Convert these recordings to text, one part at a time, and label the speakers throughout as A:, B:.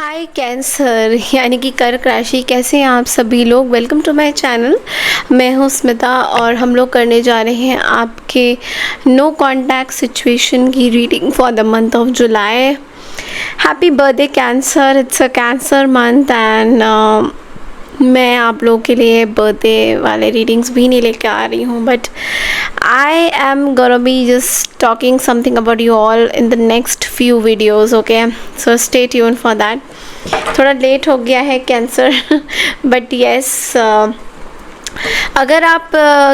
A: हाय cancer यानी कि कर्क राशि, कैसे हैं आप सभी लोग। Welcome to my channel. मैं हूं स्मिता और हम लोग करने जा रहे हैं आपके नो कांटेक्ट सिचुएशन की reading for the month of July. Happy birthday cancer, it's a cancer month and मैं आप लोगों के लिए बर्थडे वाले रीडिंग्स भी नहीं लेके आ रही हूँ, but I am gonna be just talking something about you all in the next few videos. Okay, so stay tune for that. थोड़ा लेट हो गया है कैंसर बट येस, अगर आप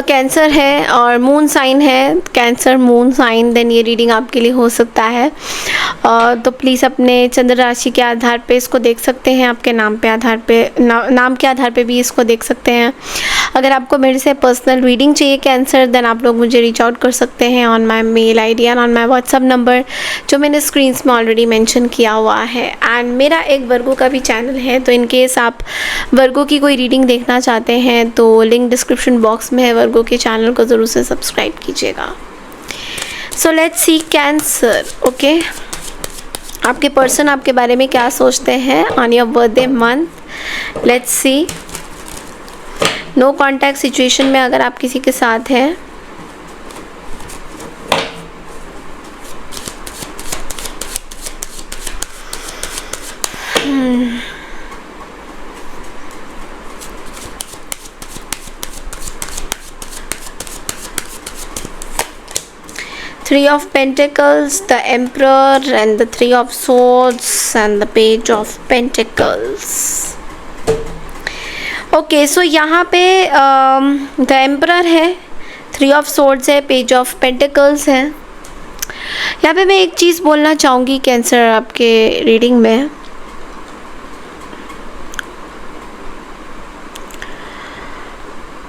A: कैंसर है और मून साइन है, कैंसर मून साइन, देन ये रीडिंग आपके लिए हो सकता है। तो प्लीज़ अपने चंद्र राशि के आधार पे इसको देख सकते हैं, आपके नाम पे आधार पे नाम के आधार पे भी इसको देख सकते हैं। अगर आपको मेरे से पर्सनल रीडिंग चाहिए कैंसर, देन आप लोग मुझे रीच आउट कर सकते हैं on my mail I D and on my WhatsApp number, जो मैंने स्क्रीन्स में ऑलरेडी मेंशन किया हुआ है। एंड मेरा एक वर्गो का भी चैनल है, तो इनकेस आप वर्गो की कोई रीडिंग देखना चाहते हैं तो लिंक डिस्क्रिप्शन बॉक्स में है। वर्गो के चैनल को ज़रूर से सब्सक्राइब कीजिएगा। So let's see Cancer. Okay, आपके पर्सन आपके बारे में क्या सोचते हैं on your birthday month. Let's see. No contact situation में अगर आप किसी के साथ हैं, Three of Pentacles, the Emperor and the Three of Swords and the Page of Pentacles. Okay, so यहाँ पे द एम्परर है, थ्री ऑफ सोर्ड्स है, पेज ऑफ पेंटिकल्स है। यहाँ पे मैं एक चीज़ बोलना चाहूँगी कैंसर आपके रीडिंग में,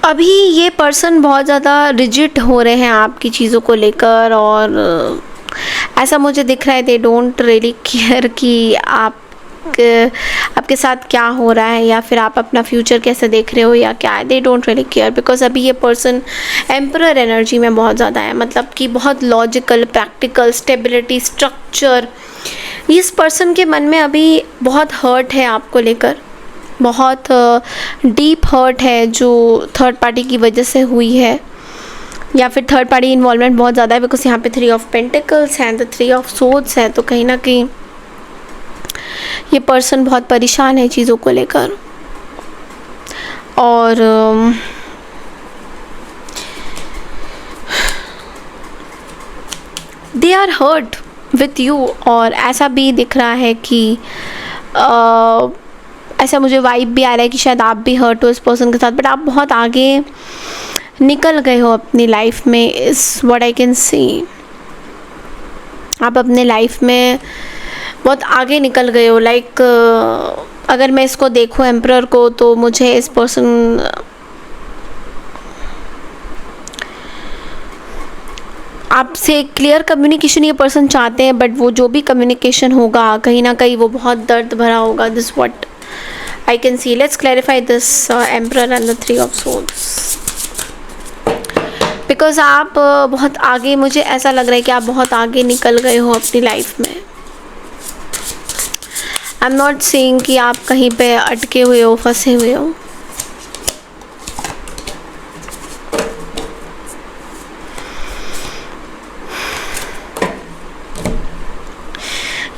A: अभी ये पर्सन बहुत ज़्यादा रिजिड हो रहे हैं आपकी चीज़ों को लेकर, और ऐसा मुझे दिख रहा है दे डोंट रियली केयर कि आपके साथ क्या हो रहा है या फिर आप अपना फ्यूचर कैसे देख रहे हो या क्या है। They don't really care because अभी ये पर्सन एम्परर एनर्जी में बहुत ज़्यादा है, मतलब कि बहुत लॉजिकल, प्रैक्टिकल, स्टेबिलिटी, स्ट्रक्चर। इस पर्सन के मन में अभी बहुत हर्ट है आपको लेकर, बहुत डीप हर्ट है जो थर्ड पार्टी की वजह से हुई है, या फिर थर्ड पार्टी इन्वॉल्वमेंट बहुत ज़्यादा है बिकॉज यहाँ पे थ्री ऑफ पेंटिकल्स हैं, द थ्री ऑफ सोर्ड्स है। तो कहीं ना कहीं ये पर्सन बहुत परेशान है चीज़ों को लेकर, और they are hurt with you. और ऐसा भी दिख रहा है कि ऐसा मुझे वाइब भी आ रहा है कि शायद आप भी हर्ट हो इस पर्सन के साथ, बट आप बहुत आगे निकल गए हो अपनी लाइफ में, इस व्हाट आई कैन सी। आप अपने लाइफ में बहुत आगे निकल गए हो। लाइक अगर मैं इसको देखूँ एम्परर को, तो मुझे इस पर्सन आपसे क्लियर कम्युनिकेशन ये पर्सन चाहते हैं, बट वो जो भी कम्युनिकेशन होगा कहीं ना कहीं वो बहुत दर्द भरा होगा। This what I can see. Let's clarify this Emperor and the Three of Swords. Because आप बहुत आगे, मुझे ऐसा लग रहा है कि आप बहुत आगे निकल गए हो अपनी लाइफ में। I'm not saying कि आप कहीं पे अटके हुए हो, फंसे हुए हो।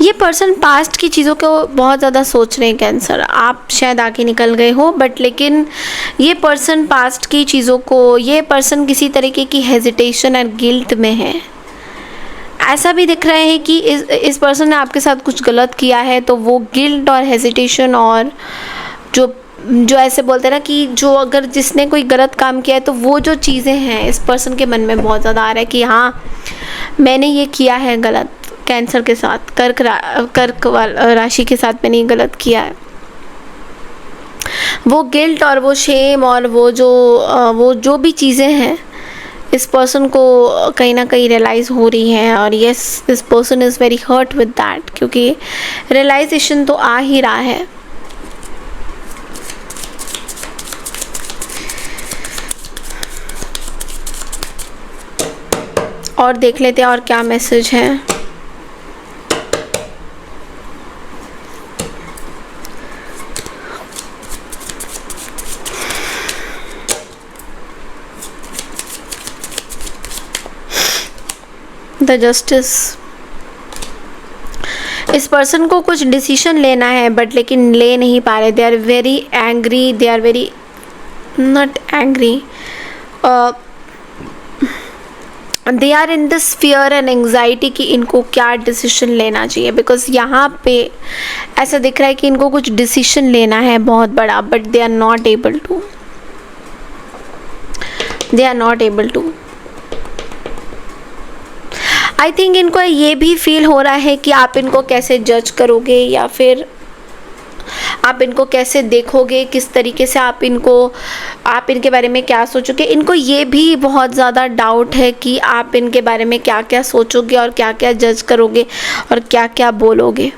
A: ये पर्सन पास्ट की चीज़ों को बहुत ज़्यादा सोच रहे हैं कैंसर। आप शायद आगे निकल गए हो, बट लेकिन ये पर्सन पास्ट की चीज़ों को, ये पर्सन किसी तरीके की हेजिटेशन और गिल्ट में है। ऐसा भी दिख रहा है कि इस पर्सन ने आपके साथ कुछ गलत किया है, तो वो गिल्ट और हेजिटेशन और जो ऐसे बोलते हैं ना कि जो अगर जिसने कोई गलत काम किया है, तो वो जो चीज़ें हैं इस पर्सन के मन में बहुत ज़्यादा आ रहा है कि हाँ मैंने ये किया है गलत। कैंसर के साथ, कर्क राशि के साथ मैंने गलत किया है। वो गिल्ट और वो शेम और वो जो भी चीज़ें हैं इस पर्सन को कहीं ना कहीं रियलाइज़ हो रही हैं, और yes this person is very hurt with that, क्योंकि रियलाइजेशन तो आ ही रहा है। और देख लेते हैं और क्या मैसेज है। The justice. इस पर्सन को कुछ डिसीजन लेना है बट लेकिन ले नहीं पा रहे। They are very angry, they are very not angry, they are in this fear and anxiety कि इनको क्या डिसीजन लेना चाहिए। बिकॉज यहाँ पे ऐसा दिख रहा है कि इनको कुछ डिसीजन लेना है बहुत बड़ा, but they are not able to, they are not able to. I think इनको ये भी फील हो रहा है कि आप इनको कैसे जज करोगे या फिर आप इनको कैसे देखोगे, किस तरीके से आप इनके बारे में क्या सोचोगे। इनको ये भी बहुत ज़्यादा डाउट है कि आप इनके बारे में क्या क्या सोचोगे और क्या क्या जज करोगे और क्या क्या बोलोगे।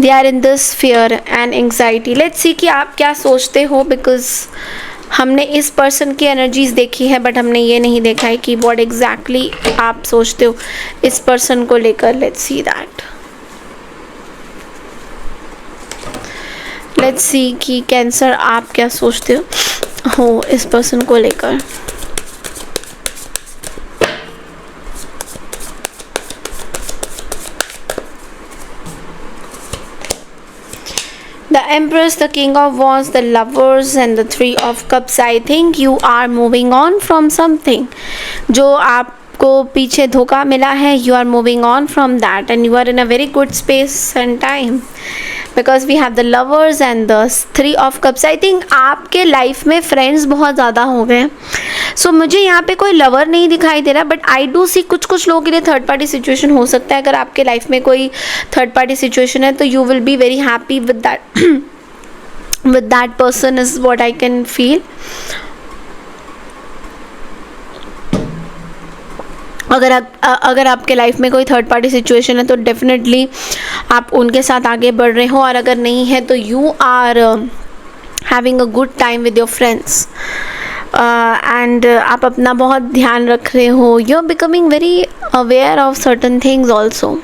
A: They are in this fear and anxiety. Let's see कि आप क्या सोचते हो, बिकॉज हमने इस पर्सन की एनर्जीज देखी है बट हमने ये नहीं देखा है कि व्हाट एग्जैक्टली आप सोचते हो इस पर्सन को लेकर। Let's see that. Let's see कि कैंसर आप क्या सोचते हो इस पर्सन को लेकर। The Empress, the King of Wands, the Lovers and the Three of Cups. I think you are moving on from something. जो आपको पीछे धोखा मिला है, you are moving on from that and you are in a very good space and time. Because we have the Lovers and the Three of Cups. I think आपके life में friends बहुत ज़्यादा हो गए। सो मुझे यहाँ पे कोई लवर नहीं दिखाई दे रहा, बट आई डू सी कुछ लोगों के लिए थर्ड पार्टी सिचुएशन हो सकता है। अगर आपके लाइफ में कोई थर्ड पार्टी सिचुएशन है तो you will be very happy with that person is what I can feel. अगर आपके लाइफ में कोई थर्ड पार्टी सिचुएशन है तो डेफिनेटली आप उनके साथ आगे बढ़ रहे हो, और अगर नहीं है तो you are having a good time with your friends and आप अपना बहुत ध्यान रख रहे हो। You are becoming very aware of certain things also.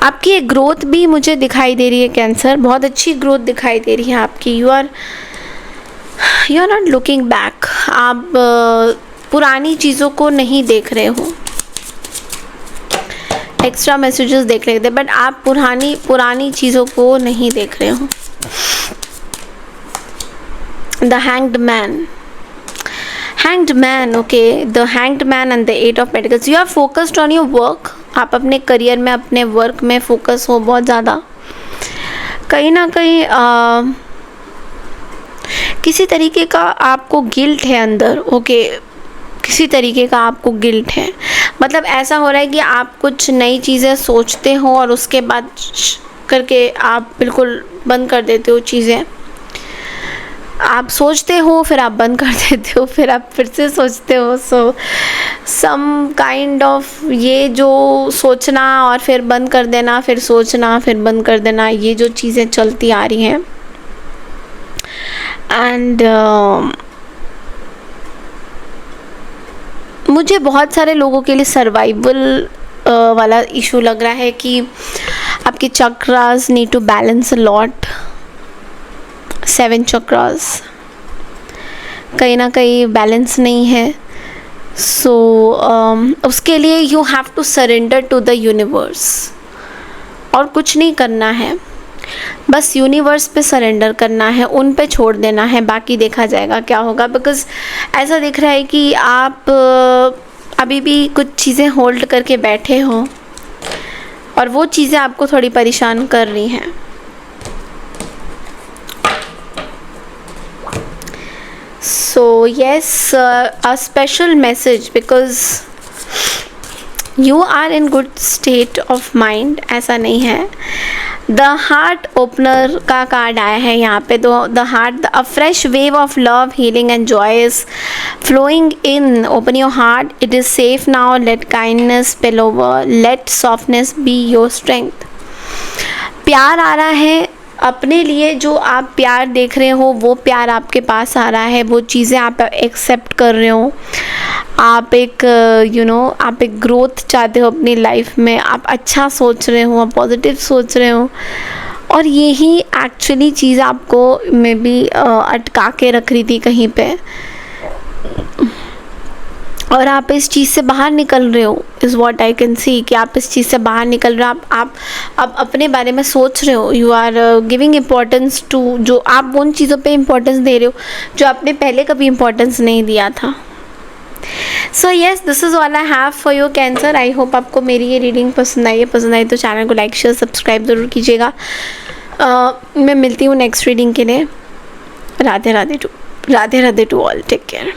A: आपकी एक ग्रोथ भी मुझे दिखाई दे रही है कैंसर, बहुत अच्छी ग्रोथ दिखाई दे रही है आपकी। You are not looking back. आप पुरानी चीज़ों को नहीं देख रहे हो। एक्स्ट्रा मैसेजेस देख लेते, बट आप पुरानी चीज़ों को नहीं देख रहे हो। The hanged man, okay, the hanged man and the 8 of pentacles. You are focused on your work. आप अपने करियर में, अपने वर्क में फोकस हो बहुत ज़्यादा। कहीं ना कहीं किसी तरीके का आपको गिल्ट है अंदर, ओके, किसी तरीके का आपको गिल्ट है। मतलब ऐसा हो रहा है कि आप कुछ नई चीज़ें सोचते हो और उसके बाद करके आप बिल्कुल बंद कर देते हो चीज़ें। आप सोचते हो, फिर आप बंद कर देते हो, फिर आप फिर से सोचते हो। सो सम काइंड ऑफ ये जो सोचना और फिर बंद कर देना, फिर सोचना, फिर बंद कर देना, ये जो चीज़ें चलती आ रही हैं। एंड मुझे बहुत सारे लोगों के लिए सर्वाइवल वाला इशू लग रहा है कि आपके chakras need to balance a lot. 7 chakras कहीं ना कहीं बैलेंस नहीं है। सो उसके लिए you have to surrender to the universe, और कुछ नहीं करना है, बस यूनिवर्स पे सरेंडर करना है, उन पे छोड़ देना है, बाकी देखा जाएगा क्या होगा। बिकॉज़ ऐसा दिख रहा है कि आप अभी भी कुछ चीज़ें होल्ड करके बैठे हो और वो चीज़ें आपको थोड़ी परेशान कर रही हैं। So yes, a special message because you are in good state of mind। ऐसा नहीं है। द हार्ट ओपनर का कार्ड आया है यहाँ पे। तो the heart, a fresh wave of love, healing and joy is flowing in. Open your heart, it is safe now, let kindness spill over, let softness be your strength. प्यार आ रहा है अपने लिए, जो आप प्यार देख रहे हो वो प्यार आपके पास आ रहा है, वो चीज़ें आप एक्सेप्ट कर रहे हो। आप एक आप एक ग्रोथ चाहते हो अपनी लाइफ में, आप अच्छा सोच रहे हो, आप पॉजिटिव सोच रहे हो, और यही एक्चुअली चीज़ आपको मे बी अटका के रख रही थी कहीं पे। और आप इस चीज़ से बाहर निकल रहे हो, is what I can see, कि आप इस चीज़ से बाहर निकल रहे हो। आप अपने बारे में सोच रहे हो, you are giving importance to, जो आप उन चीज़ों पे इम्पोर्टेंस दे रहे हो जो आपने पहले कभी इम्पोर्टेंस नहीं दिया था। So yes, this is all I have for your cancer. I hope आपको मेरी ये रीडिंग पसंद आई है। पसंद आई तो चैनल को लाइक शेयर सब्सक्राइब ज़रूर कीजिएगा। मैं मिलती हूँ नेक्स्ट रीडिंग के लिए। Radhe Radhe to all, take care.